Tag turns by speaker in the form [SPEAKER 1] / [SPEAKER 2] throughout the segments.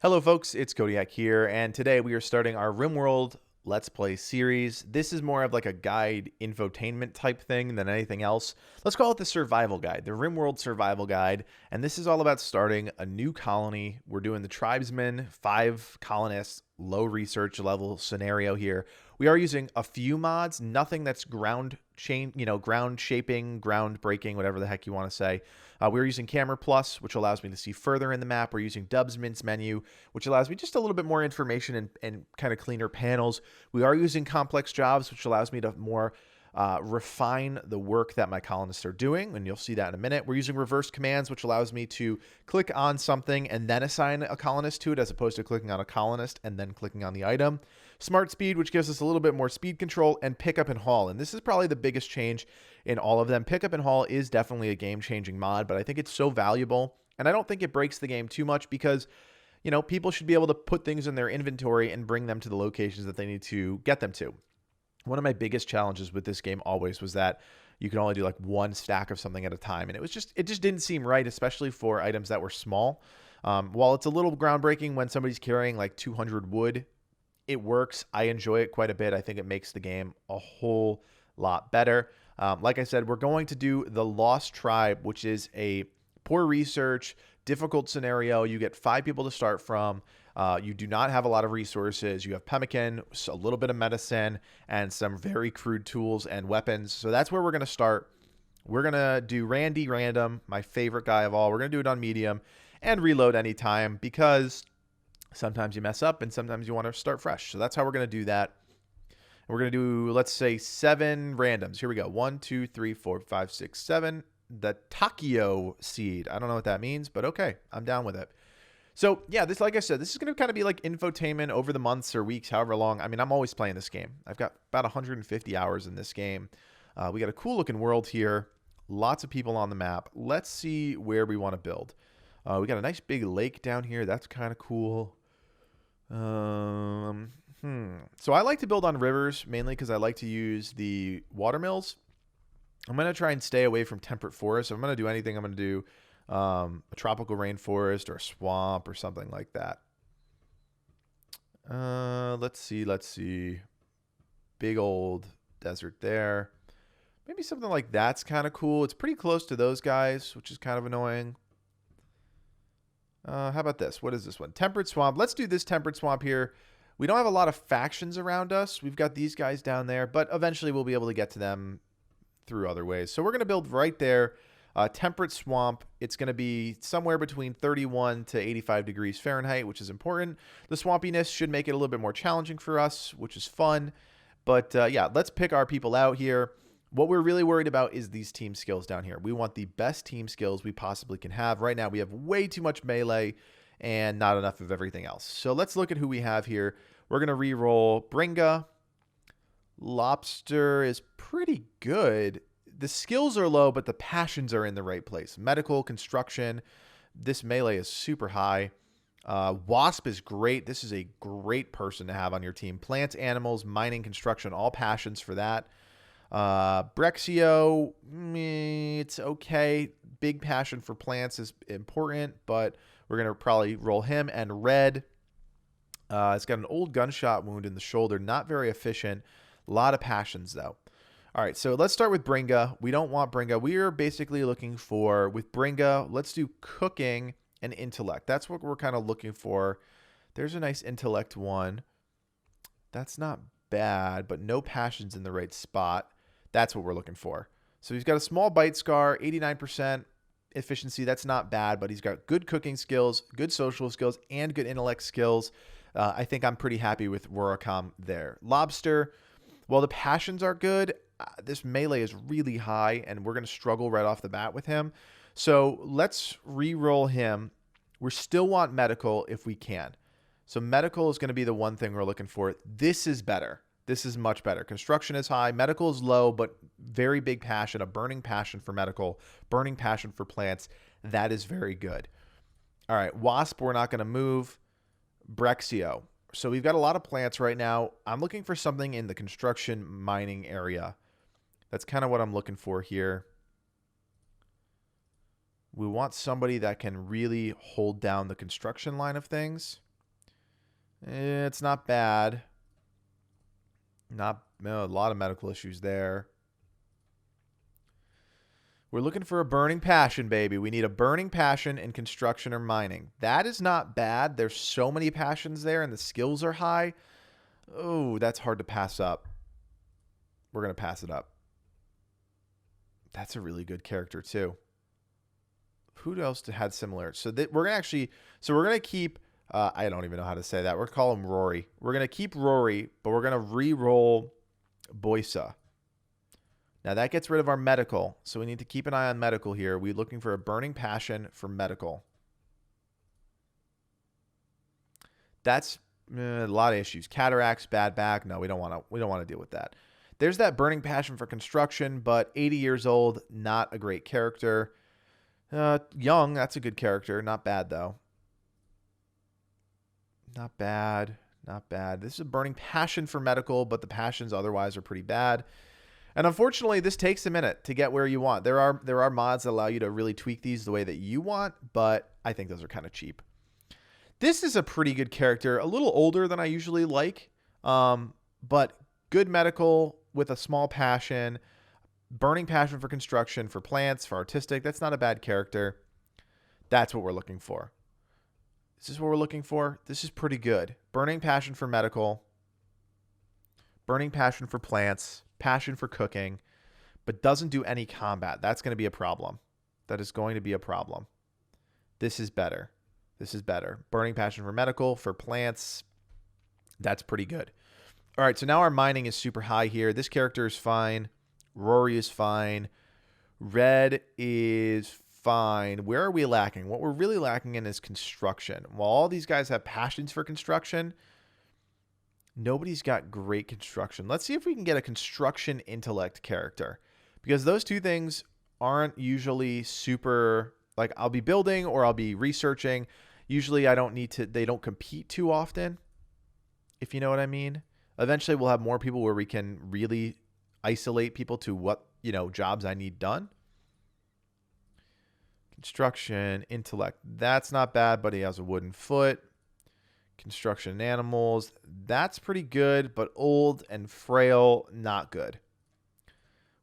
[SPEAKER 1] Hello folks, it's Codiak here, and today we are starting our Rimworld Let's Play series. This is more of like a guide infotainment type thing than anything else. Let's call it the survival guide, the Rimworld Survival Guide, and this is all about starting a new colony. We're doing the tribesmen, 5 colonists, low research level scenario here. We are using a few mods, nothing that's ground shaping, ground breaking, whatever the heck you want to say. We're using Camera Plus, which allows me to see further in the map. We're using Dub's Mince menu, which allows me just a little bit more information and kind of cleaner panels. We are using Complex Jobs, which allows me to more refine the work that my colonists are doing, and you'll see that in a minute. We're using reverse commands, which allows me to click on something and then assign a colonist to it, as opposed to clicking on a colonist and then clicking on the item. Smart speed, which gives us a little bit more speed control, and pick up and haul. And this is probably the biggest change in all of them. Pick up and haul is definitely a game-changing mod, but I think it's so valuable, and I don't think it breaks the game too much because, you know, people should be able to put things in their inventory and bring them to the locations that they need to get them to. One of my biggest challenges with this game always was that you can only do like one stack of something at a time, and it just didn't seem right, especially for items that were small. While it's a little groundbreaking when somebody's carrying like 200 wood, it works. I enjoy it quite a bit. I think it makes the game a whole lot better. Like I said, we're going to do the Lost Tribe, which is a poor research, difficult scenario. You get 5 people to start from. You do not have a lot of resources. You have pemmican, a little bit of medicine, and some very crude tools and weapons. So that's where we're going to start. We're going to do Randy Random, my favorite guy of all. We're going to do it on medium and reload anytime because sometimes you mess up and sometimes you want to start fresh. So that's how we're going to do that. We're going to do, let's say, 7 randoms. Here we go. 1, 2, 3, 4, 5, 6, 7. The Takio seed. I don't know what that means, but okay. I'm down with it. So yeah, this, like I said, this is going to kind of be like infotainment over the months or weeks, however long. I mean, I'm always playing this game. I've got about 150 hours in this game. We got a cool looking world here. Lots of people on the map. Let's see where we want to build. We got a nice big lake down here. That's kind of cool. So I like to build on rivers, mainly because I like to use the water mills. I'm going to try and stay away from temperate forests. If I'm going to do anything, I'm going to do a tropical rainforest or a swamp or something like that. Let's see. Big old desert there. Maybe something like that's kind of cool. It's pretty close to those guys, which is kind of annoying. How about this? What is this one? Temperate swamp. Let's do this temperate swamp here. We don't have a lot of factions around us. We've got these guys down there, but eventually we'll be able to get to them through other ways. So we're going to build right there. Temperate swamp. It's going to be somewhere between 31 to 85 degrees Fahrenheit, which is important. The swampiness should make it a little bit more challenging for us, which is fun. But yeah, let's pick our people out here. What we're really worried about is these team skills down here. We want the best team skills we possibly can have. Right now, we have way too much melee and not enough of everything else. So let's look at who we have here. We're going to re-roll Bringa. Lobster is pretty good. The skills are low, but the passions are in the right place. Medical, construction. This melee is super high. Wasp is great. This is a great person to have on your team. Plants, animals, mining, construction, all passions for that. Brexio, it's okay. Big passion for plants is important, but we're going to probably roll him. And Red, it's got an old gunshot wound in the shoulder. Not very efficient. A lot of passions, though. All right, so let's start with Bringa. We don't want Bringa. We are basically looking for, with Bringa, let's do cooking and intellect. That's what we're kind of looking for. There's a nice intellect one. That's not bad, but no passions in the right spot. That's what we're looking for. So he's got a small bite scar, 89% efficiency. That's not bad, but he's got good cooking skills, good social skills, and good intellect skills. I think I'm pretty happy with Waracom there. Lobster, well, the passions are good. This melee is really high, and we're going to struggle right off the bat with him. So let's re-roll him. We still want medical if we can. So medical is going to be the one thing we're looking for. This is better. This is much better. Construction is high. Medical is low, but very big passion, a burning passion for medical, burning passion for plants. That is very good. All right, Wasp, we're not going to move. Brexio. So we've got a lot of plants right now. I'm looking for something in the construction mining area. That's kind of what I'm looking for here. We want somebody that can really hold down the construction line of things. It's not bad. A lot of medical issues there. We're looking for a burning passion, baby. We need a burning passion in construction or mining. That is not bad. There's so many passions there, and the skills are high. Oh, that's hard to pass up. We're going to pass it up. That's a really good character, too. Who else had similar? So we're going to keep, I don't even know how to say that. We're going to call him Rory. We're going to keep Rory, but we're going to re-roll Boysa. Now, that gets rid of our medical, so we need to keep an eye on medical here. We're looking for a burning passion for medical. That's a lot of issues. Cataracts, bad back. No, we don't want to deal with that. There's that burning passion for construction, but 80 years old, not a great character. Young, that's a good character. Not bad, though. Not bad. Not bad. This is a burning passion for medical, but the passions otherwise are pretty bad. And unfortunately, this takes a minute to get where you want. There are mods that allow you to really tweak these the way that you want, but I think those are kind of cheap. This is a pretty good character, a little older than I usually like, but good medical with a small passion, burning passion for construction, for plants, for artistic. That's not a bad character. That's what we're looking for. Is this what we're looking for? This is pretty good. Burning passion for medical, burning passion for plants, passion for cooking, but doesn't do any combat. That's going to be a problem. That is going to be a problem. This is better. This is better. Burning passion for medical, for plants. That's pretty good. All right, so now our mining is super high here. This character is fine. Rory is fine. Red is fine. Where are we lacking? What we're really lacking in is construction. While all these guys have passions for construction, nobody's got great construction. Let's see if we can get a construction intellect character, because those two things aren't usually super, like, I'll be building or I'll be researching. Usually I don't need to, they don't compete too often, if you know what I mean. Eventually we'll have more people where we can really isolate people to what, jobs I need done. Construction, intellect, that's not bad, but he has a wooden foot. Construction and animals, that's pretty good, but old and frail, not good.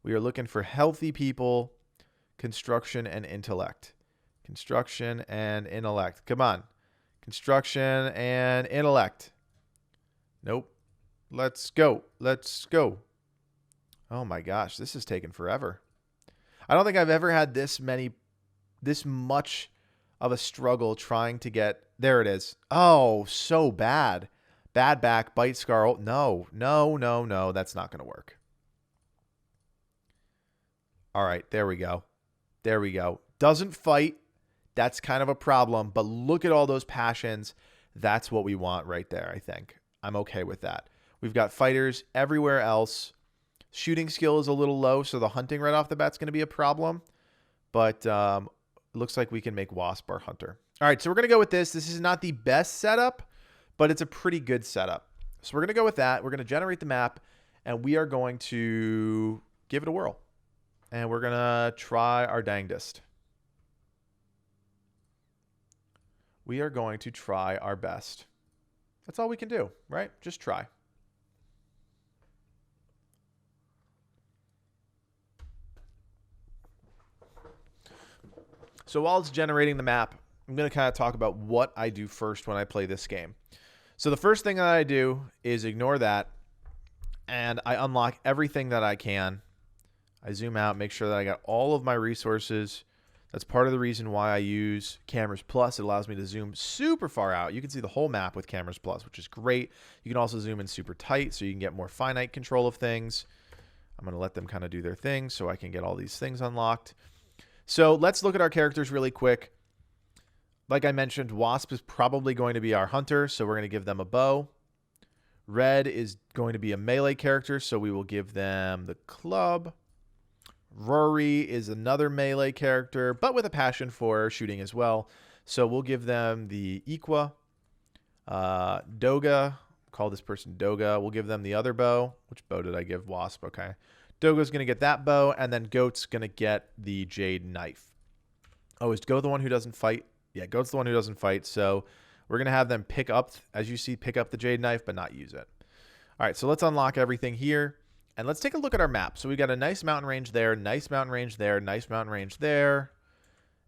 [SPEAKER 1] We are looking for healthy people, construction and intellect. Construction and intellect. Come on. Construction and intellect. Nope. Let's go. Let's go. Oh my gosh, this is taking forever. I don't think I've ever had this much of a struggle trying to get, there it is. Oh, so bad. Bad back, bite scar. Oh, no, that's not going to work. All right, there we go. There we go. Doesn't fight. That's kind of a problem, but look at all those passions. That's what we want right there, I think. I'm okay with that. We've got fighters everywhere else. Shooting skill is a little low, so the hunting right off the bat is going to be a problem. But it looks like we can make Wasp our hunter. All right, so we're going to go with this. This is not the best setup, but it's a pretty good setup. So we're going to go with that. We're going to generate the map, and we are going to give it a whirl. And we're going to try our dangdest. We are going to try our best. That's all we can do, right? Just try. So while it's generating the map, I'm going to kind of talk about what I do first when I play this game. So the first thing that I do is ignore that, and I unlock everything that I can. I zoom out, make sure that I got all of my resources. That's part of the reason why I use Cameras Plus. It allows me to zoom super far out. You can see the whole map with Cameras Plus, which is great. You can also zoom in super tight so you can get more finite control of things. I'm going to let them kind of do their thing so I can get all these things unlocked. So let's look at our characters really quick. Like I mentioned, Wasp is probably going to be our hunter, so we're going to give them a bow. Red is going to be a melee character, so we will give them the club. Rory is another melee character, but with a passion for shooting as well. So we'll give them the Equa. Doga, call this person Doga. We'll give them the other bow. Which bow did I give Wasp? Okay. Doga's going to get that bow, and then Goat's going to get the Jade Knife. Oh, is Goat the one who doesn't fight? Yeah, Goat's the one who doesn't fight, so We're going to have them pick up, as you see, pick up the jade knife, but not use it. All right, so let's unlock everything here. And let's take a look at our map. So we got a nice mountain range there, nice mountain range there, nice mountain range there.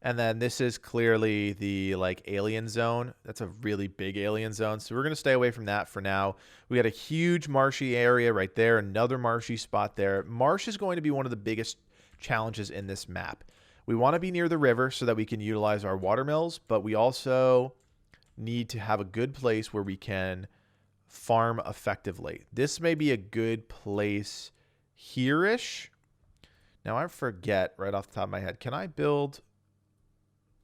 [SPEAKER 1] And then this is clearly the like alien zone. That's a really big alien zone. So we're going to stay away from that for now. We got a huge marshy area right there, another marshy spot there. Marsh is going to be one of the biggest challenges in this map. We want to be near the river so that we can utilize our water mills, but we also need to have a good place where we can farm effectively. This may be a good place here-ish. Now I forget right off the top of my head. Can I build...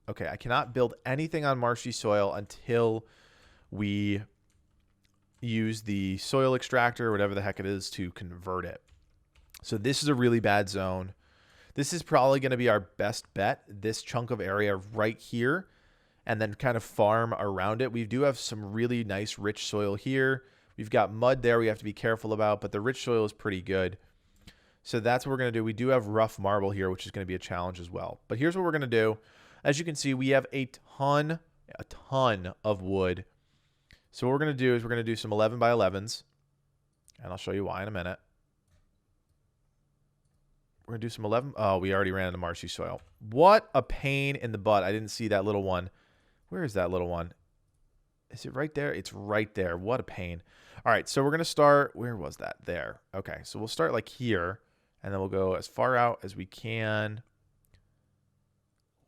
[SPEAKER 1] Okay, I cannot build anything on marshy soil until we use the soil extractor, or whatever the heck it is, to convert it. So this is a really bad zone. This is probably going to be our best bet, this chunk of area right here, and then kind of farm around it. We do have some really nice rich soil here. We've got mud there we have to be careful about, but the rich soil is pretty good. So that's what we're going to do. We do have rough marble here, which is going to be a challenge as well. But here's what we're going to do. As you can see, we have a ton of wood. So what we're going to do is we're going to do some 11 by 11s. And I'll show you why in a minute. We're going to do some 11. Oh, we already ran into marshy soil. What a pain in the butt. I didn't see that little one. Where is that little one? Is it right there? It's right there. What a pain. All right, so we're going to start. Where was that? There. Okay, so we'll start like here. And then we'll go as far out as we can.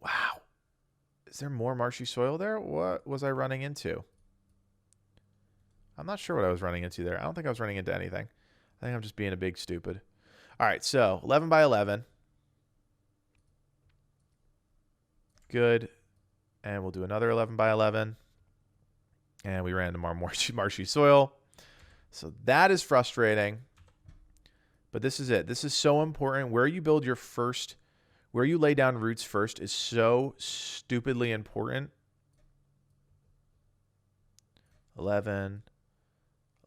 [SPEAKER 1] Wow. Is there more marshy soil there? What was I running into? I'm not sure what I was running into there. I don't think I was running into anything. I think I'm just being a big stupid. All right, so 11 by 11. Good. And we'll do another 11 by 11. And we ran into more marshy soil. So that is frustrating. But this is it. This is so important. Where you build your first... Where you lay down roots first is so stupidly important. 11.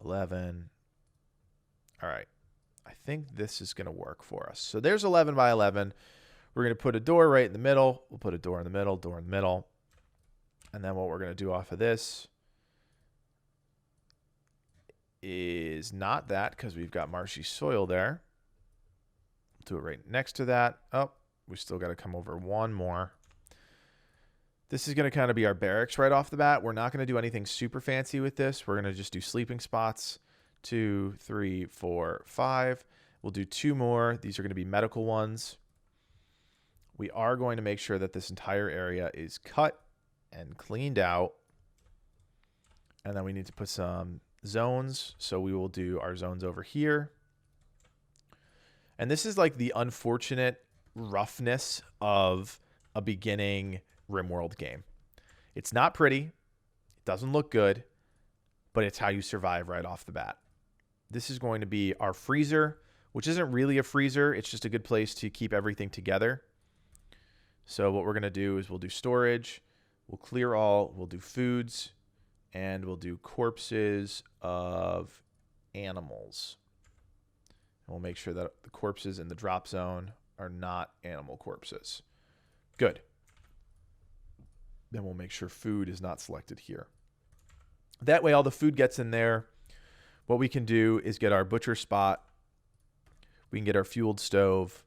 [SPEAKER 1] 11. All right. I think this is going to work for us. So there's 11 by 11. We're going to put a door right in the middle. We'll put a door in the middle, door in the middle. And then what we're going to do off of this is not that, because we've got marshy soil there. We'll do it right next to that. Oh. We still got to come over one more. This is going to kind of be our barracks right off the bat. We're not going to do anything super fancy with this. We're going to just do sleeping spots. 2, 3, 4, 5. We'll do 2 more. These are going to be medical ones. We are going to make sure that this entire area is cut and cleaned out. And then we need to put some zones. So we will do our zones over here. And this is like the unfortunate roughness of a beginning Rimworld game. It's not pretty, it doesn't look good, but it's how you survive right off the bat. This is going to be our freezer, which isn't really a freezer, it's just a good place to keep everything together. So what we're going to do is we'll do storage, we'll clear all, we'll do foods, and we'll do corpses of animals. And we'll make sure that the corpses in the drop zone are not animal corpses. Good. Then we'll make sure food is not selected here. That way all the food gets in there. What we can do is get our butcher spot. We can get our fueled stove.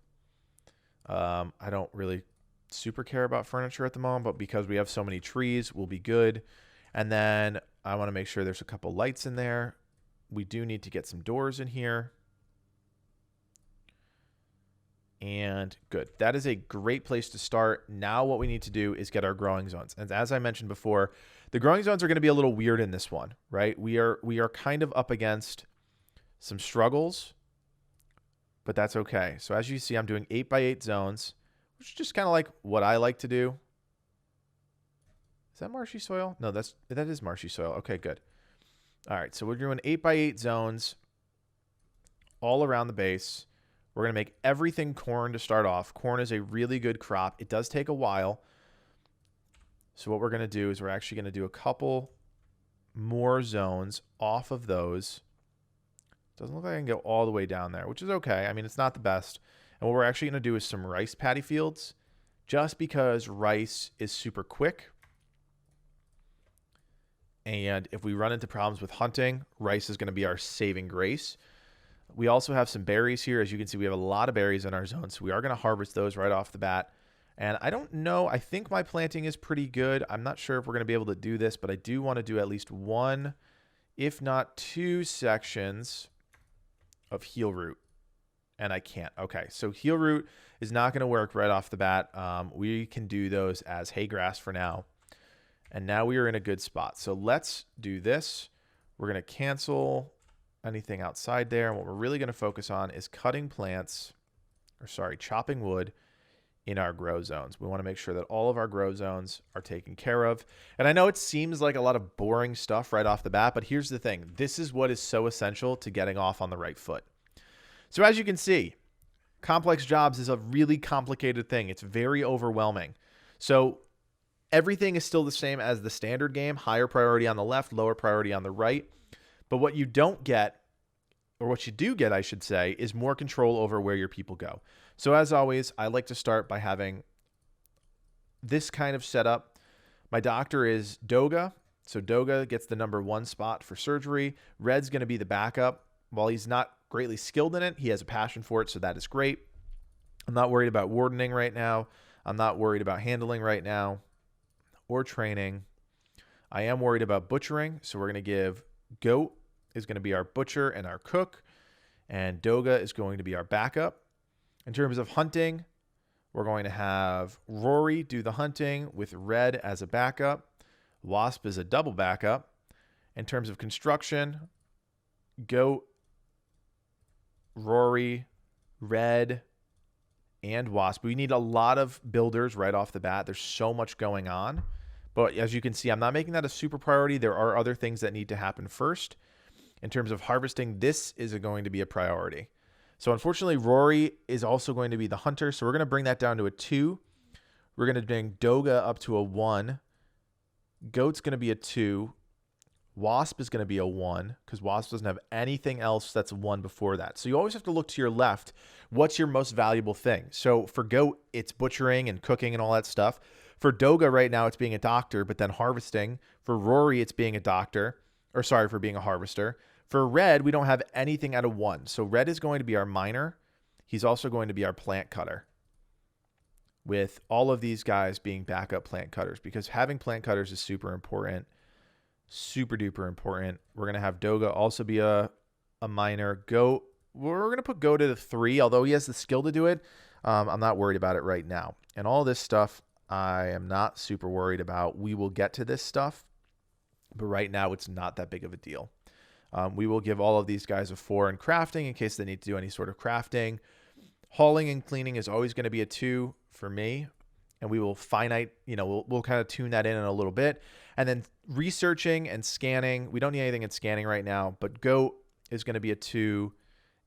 [SPEAKER 1] I don't really super care about furniture at the moment, but because we have so many trees, we'll be good. And then I want to make sure there's a couple lights in there. We do need to get some doors in here. And good. That is a great place to start. Now what we need to do is get our growing zones. And as I mentioned before, the growing zones are going to be a little weird in this one, right? We are kind of up against some struggles, but that's okay. So as you see, I'm doing 8 by 8 zones, which is just kind of like what I like to do. Is that marshy soil? No, that is marshy soil. Okay, good. All right, so we're doing 8 by 8 zones all around the base. We're going to make everything corn to start off. Corn is a really good crop. It does take a while. So what we're going to do is we're actually going to do a couple more zones off of those. Doesn't look like I can go all the way down there, which is okay. I mean, it's not the best. And what we're actually going to do is some rice paddy fields, just because rice is super quick. And if we run into problems with hunting, rice is going to be our saving grace. We also have some berries here. As you can see, we have a lot of berries in our zone, so we are going to harvest those right off the bat. And I don't know. I think my planting is pretty good. I'm not sure if we're going to be able to do this, but I do want to do at least one, if not two sections of heel root. And I can't. Okay, so heel root is not going to work right off the bat. We can do those as hay grass for now. And now we are in a good spot. So let's do this. We're going to cancel anything outside there. And what we're really going to focus on is cutting plants, or sorry, chopping wood in our grow zones. We want to make sure that all of our grow zones are taken care of. And I know it seems like a lot of boring stuff right off the bat, but here's the thing. This is what is so essential to getting off on the right foot. So as you can see, complex jobs is a really complicated thing. It's very overwhelming. So everything is still the same as the standard game, higher priority on the left, lower priority on the right. But what you don't get, or what you do get, I should say, is more control over where your people go. So as always, I like to start by having this kind of setup. My doctor is Doga. So Doga gets the #1 spot for surgery. Red's going to be the backup. While he's not greatly skilled in it, he has a passion for it, so that is great. I'm not worried about wardening right now. I'm not worried about handling right now or training. I am worried about butchering, so we're going to give Goat is going to be our butcher and our cook, and Doga is going to be our backup. In terms of hunting, we're going to have Rory do the hunting with Red as a backup. Wasp is a double backup. In terms of construction, Goat, Rory, Red, and Wasp. We need a lot of builders right off the bat. There's so much going on. But as you can see, I'm not making that a super priority. There are other things that need to happen first. In terms of harvesting, this is going to be a priority. So unfortunately, Rory is also going to be the hunter. So we're going to bring that down to a 2. We're going to bring Doga up to a 1. Goat's going to be a 2. Wasp is going to be a 1 because Wasp doesn't have anything else that's a 1 before that. So you always have to look to your left. What's your most valuable thing? So for Goat, it's butchering and cooking and all that stuff. For Doga right now, it's being a doctor, but then harvesting. For Rory, it's being a doctor, or sorry, for being a harvester. For Red, we don't have anything at a 1. So Red is going to be our miner. He's also going to be our plant cutter, with all of these guys being backup plant cutters, because having plant cutters is super important. Super duper important. We're going to have Doga also be a miner. Goat, we're going to put Goat at a 3, although he has the skill to do it. I'm not worried about it right now. And all this stuff, I am not super worried about. We will get to this stuff, but right now it's not that big of a deal. We will give all of these guys a 4 in crafting in case they need to do any sort of crafting. Hauling and cleaning is always going to be a 2 for me. And we will finite, we'll kind of tune that in a little bit. And then researching and scanning. We don't need anything in scanning right now, but Goat is going to be a 2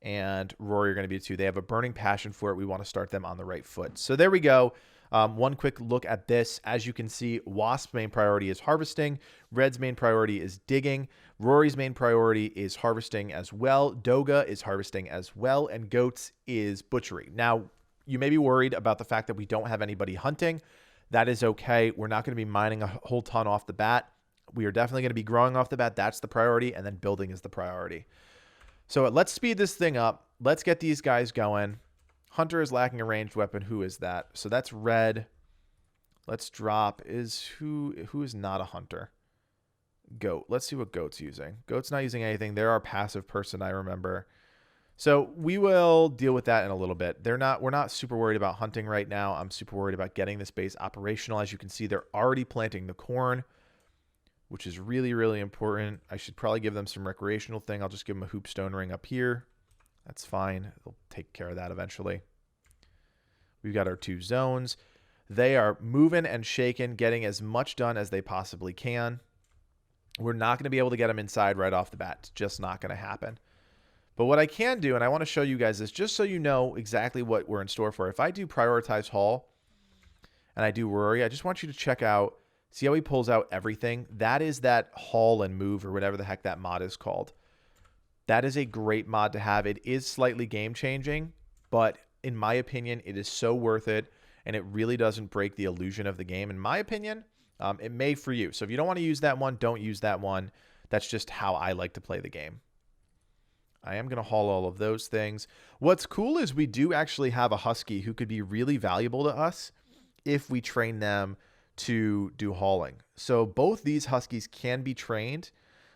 [SPEAKER 1] and Rory are going to be a 2. They have a burning passion for it. We want to start them on the right foot. So there we go. One quick look at this. As you can see, Wasp's main priority is harvesting. Red's main priority is digging. Rory's main priority is harvesting as well. Doga is harvesting as well. And Goat's is butchery. Now, you may be worried about the fact that we don't have anybody hunting. That is okay. We're not going to be mining a whole ton off the bat. We are definitely going to be growing off the bat. That's the priority. And then building is the priority. So let's speed this thing up. Let's get these guys going. Hunter is lacking a ranged weapon. Who is that? So that's Red. Let's drop who is not a hunter? Goat. Let's see what Goat's using. Goat's not using anything. They're our passive person, I remember. So we will deal with that in a little bit. We're not super worried about hunting right now. I'm super worried about getting this base operational. As you can see, they're already planting the corn, which is really, really important. I should probably give them some recreational thing. I'll just give them a hoop stone ring up here. That's fine. They'll take care of that eventually. We've got our 2 zones. They are moving and shaking, getting as much done as they possibly can. We're not going to be able to get them inside right off the bat. It's just not going to happen. But what I can do, and I want to show you guys this, just so you know exactly what we're in store for. If I do prioritize haul and I do Rory, I just want you to check out, see how he pulls out everything? That is that haul and move, or whatever the heck that mod is called. That is a great mod to have. It is slightly game changing, but in my opinion, it is so worth it, and it really doesn't break the illusion of the game. In my opinion, It may for you. So if you don't want to use that one, don't use that one. That's just how I like to play the game. I am going to haul all of those things. What's cool is we do actually have a husky who could be really valuable to us if we train them to do hauling. So both these huskies can be trained.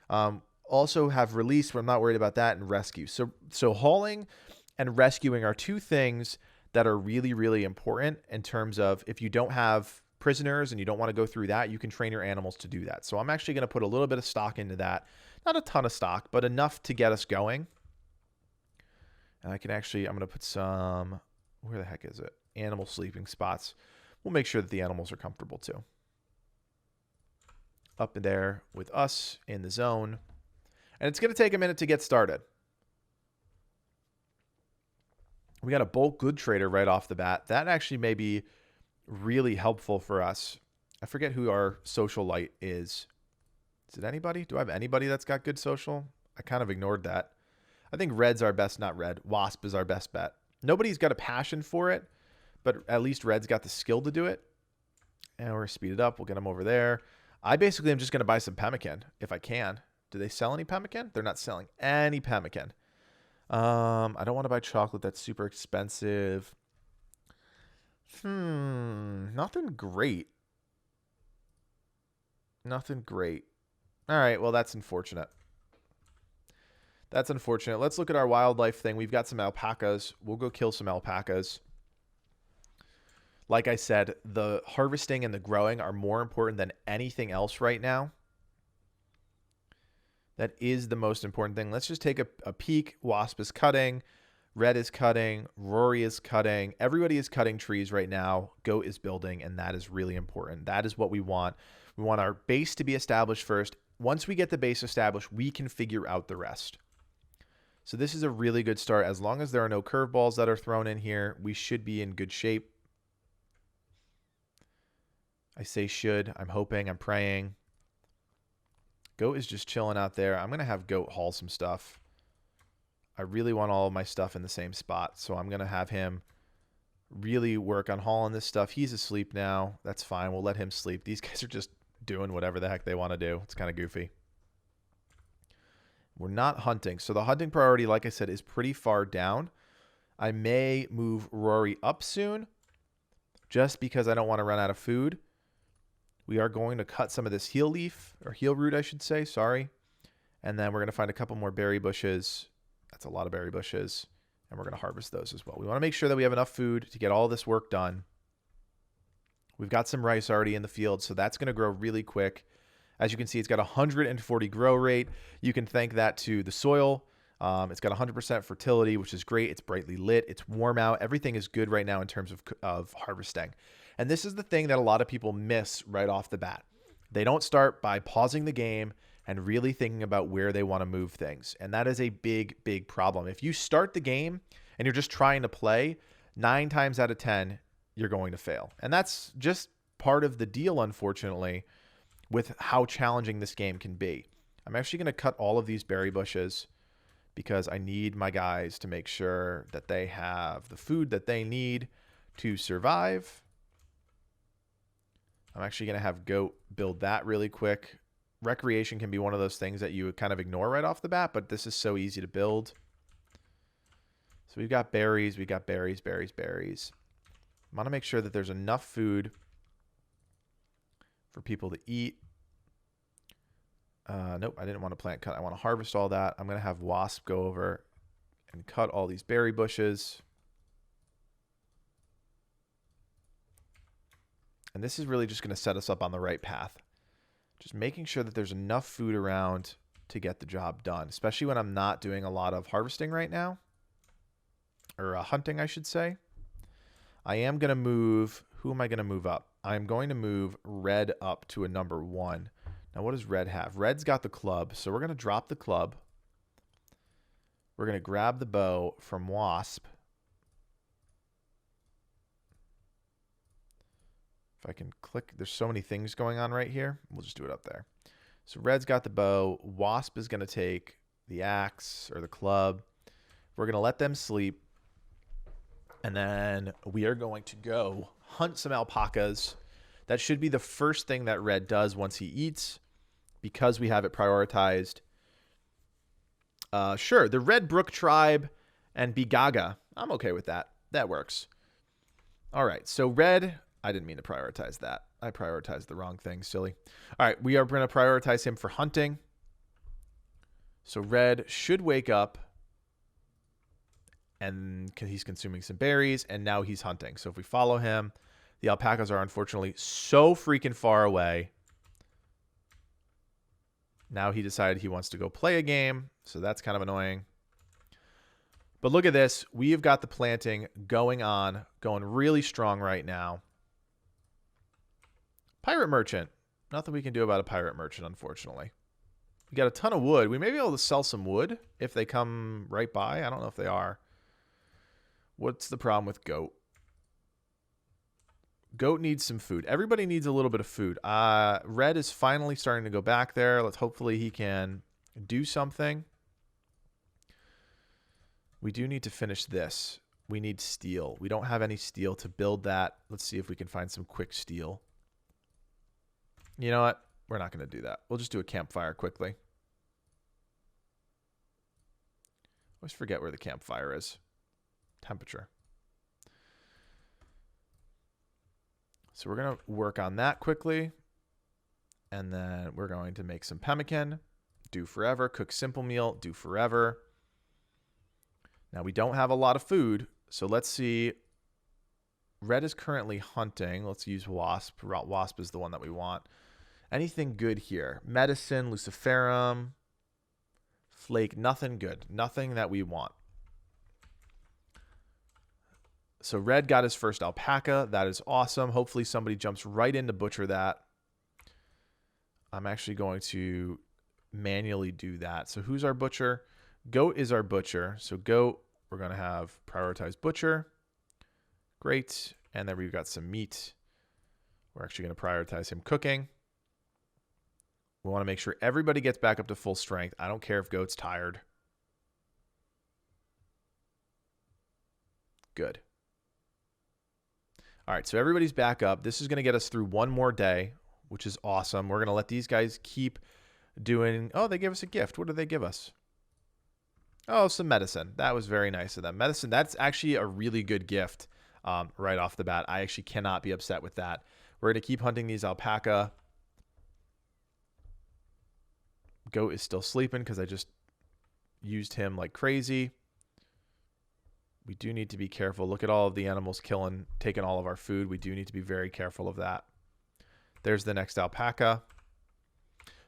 [SPEAKER 1] Also have release, but I'm not worried about that, and rescue. So hauling and rescuing are two things that are really, really important in terms of if you don't have prisoners and you don't want to go through that, you can train your animals to do that. So I'm actually going to put a little bit of stock into that. Not a ton of stock, but enough to get us going. And I'm going to put some, where the heck is it? Animal sleeping spots. We'll make sure that the animals are comfortable too. Up in there with us in the zone. And it's going to take a minute to get started. We got a bulk good trader right off the bat. That actually may be really helpful for us. I forget who our social light is. Is it anybody? Do I have anybody that's got good social? I kind of ignored that. I think red's our best, not red. Wasp is our best bet. Nobody's got a passion for it, but at least red's got the skill to do it. And we're going to speed it up. We'll get them over there. I basically am just going to buy some pemmican if I can. Do they sell any pemmican? They're not selling any pemmican. I don't want to buy chocolate. That's super expensive. Nothing great. Nothing great. All right, well, that's unfortunate. That's unfortunate. Let's look at our wildlife thing. We've got some alpacas. We'll go kill some alpacas. Like I said, the harvesting and the growing are more important than anything else right now. That is the most important thing. Let's just take a peek. Wasp is cutting. Red is cutting. Rory is cutting. Everybody is cutting trees right now. Goat is building, and that is really important. That is what we want. We want our base to be established first. Once we get the base established, we can figure out the rest. So this is a really good start. As long as there are no curveballs that are thrown in here, we should be in good shape. I say should. I'm hoping. I'm praying. Goat is just chilling out there. I'm going to have Goat haul some stuff. I really want all of my stuff in the same spot, so I'm going to have him really work on hauling this stuff. He's asleep now. That's fine. We'll let him sleep. These guys are just doing whatever the heck they want to do. It's kind of goofy. We're not hunting. So the hunting priority, like I said, is pretty far down. I may move Rory up soon just because I don't want to run out of food. We are going to cut some of this heel leaf, or heel root, I should say. Sorry. And then we're going to find a couple more berry bushes. That's a lot of berry bushes. And we're going to harvest those as well. We want to make sure that we have enough food to get all this work done. We've got some rice already in the field, so that's going to grow really quick. As you can see, it's got a 140 grow rate. You can thank that to the soil. It's got 100% fertility, which is great. It's brightly lit. It's warm out. Everything is good right now in terms of harvesting. And this is the thing that a lot of people miss right off the bat. They don't start by pausing the game and really thinking about where they want to move things. And that is a big, big problem. If you start the game and you're just trying to play, 9 times out of 10, you're going to fail. And that's just part of the deal, unfortunately, with how challenging this game can be. I'm actually going to cut all of these berry bushes because I need my guys to make sure that they have the food that they need to survive. I'm actually going to have Goat build that really quick. Recreation can be one of those things that you would kind of ignore right off the bat, but this is so easy to build. So we've got berries. We got berries, berries, berries. I want to make sure that there's enough food for people to eat. Nope, I didn't want to plant cut. I want to harvest all that. I'm going to have Wasp go over and cut all these berry bushes. And this is really just going to set us up on the right path. Just making sure that there's enough food around to get the job done, especially when I'm not doing a lot of harvesting right now. Or hunting, I should say. I am going to move... Who am I going to move up? I'm going to move Red up to a number 1. Now, what does Red have? Red's got the club, so we're going to drop the club. We're going to grab the bow from Wasp. If I can click, there's so many things going on right here. We'll just do it up there. So Red's got the bow. Wasp is going to take the axe or the club. We're going to let them sleep. And then we are going to go hunt some alpacas. That should be the first thing that red does once he eats, because we have it prioritized. Sure, the Red Brook tribe and Bigaga. I'm okay with that. That works. All right, so red, I didn't mean to prioritize that. I prioritized the wrong thing, silly. All right, we are going to prioritize him for hunting. So red should wake up, and he's consuming some berries, and now he's hunting. So if we follow him, the alpacas are unfortunately so freaking far away. Now he decided he wants to go play a game, so that's kind of annoying. But look at this. We have got the planting going on, going really strong right now. Pirate merchant. Nothing we can do about a pirate merchant, unfortunately. We got a ton of wood. We may be able to sell some wood if they come right by. I don't know if they are. What's the problem with goat? Goat needs some food. Everybody needs a little bit of food. Red is finally starting to go back there. Let's hopefully he can do something. We do need to finish this. We need steel. We don't have any steel to build that. Let's see if we can find some quick steel. You know what? We're not going to do that. We'll just do a campfire quickly. I always forget where the campfire is. Temperature. So we're going to work on that quickly. And then we're going to make some pemmican. Do forever. Cook simple meal. Do forever. Now, we don't have a lot of food, so let's see. Red is currently hunting. Let's use wasp. Wasp is the one that we want. Anything good here? Medicine, luciferum, flake, nothing good. Nothing that we want. So red got his first alpaca. That is awesome. Hopefully somebody jumps right in to butcher that. I'm actually going to manually do that. So who's our butcher? Goat is our butcher. So goat, we're going to have prioritize butcher. Great. And then we've got some meat. We're actually going to prioritize him cooking. We want to make sure everybody gets back up to full strength. I don't care if goat's tired. Good. All right, so everybody's back up. This is going to get us through one more day, which is awesome. We're going to let these guys keep doing... Oh, they gave us a gift. What did they give us? Oh, some medicine. That was very nice of them. Medicine, that's actually a really good gift right off the bat. I actually cannot be upset with that. We're going to keep hunting these alpaca. Goat is still sleeping because I just used him like crazy. We do need to be careful. Look at all of the animals taking all of our food. We do need to be very careful of that. There's the next alpaca.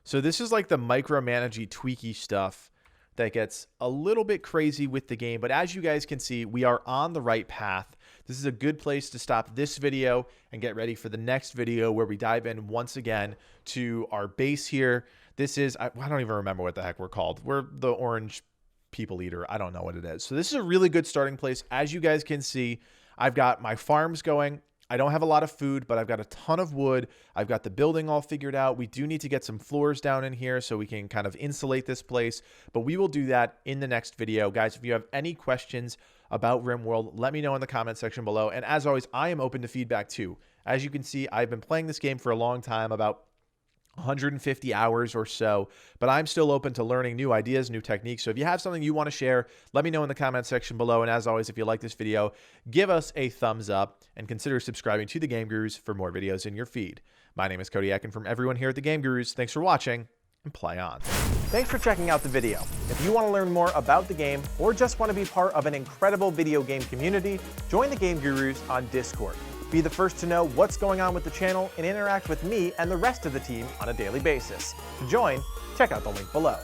[SPEAKER 1] So this is like the micromanagey, tweaky stuff that gets a little bit crazy with the game. But as you guys can see, we are on the right path. This is a good place to stop this video and get ready for the next video where we dive in once again to our base here. This is, I don't even remember what the heck we're called. We're the orange people eater. I don't know what it is. So this is a really good starting place. As you guys can see, I've got my farms going. I don't have a lot of food, but I've got a ton of wood. I've got the building all figured out. We do need to get some floors down in here so we can kind of insulate this place, but we will do that in the next video. Guys, if you have any questions about Rimworld, let me know in the comment section below. And as always, I am open to feedback too. As you can see, I've been playing this game for a long time, about 150 hours or so, but I'm still open to learning new ideas, new techniques. So if you have something you want to share, let me know in the comment section below. And as always, if you like this video, give us a thumbs up and consider subscribing to The Game Gurus for more videos in your feed. My name is Codiak, and from everyone here at The Game Gurus, thanks for watching and play on.
[SPEAKER 2] Thanks for checking out the video. If you want to learn more about the game or just want to be part of an incredible video game community, join The Game Gurus on Discord. Be the first to know what's going on with the channel and interact with me and the rest of the team on a daily basis. To join, check out the link below.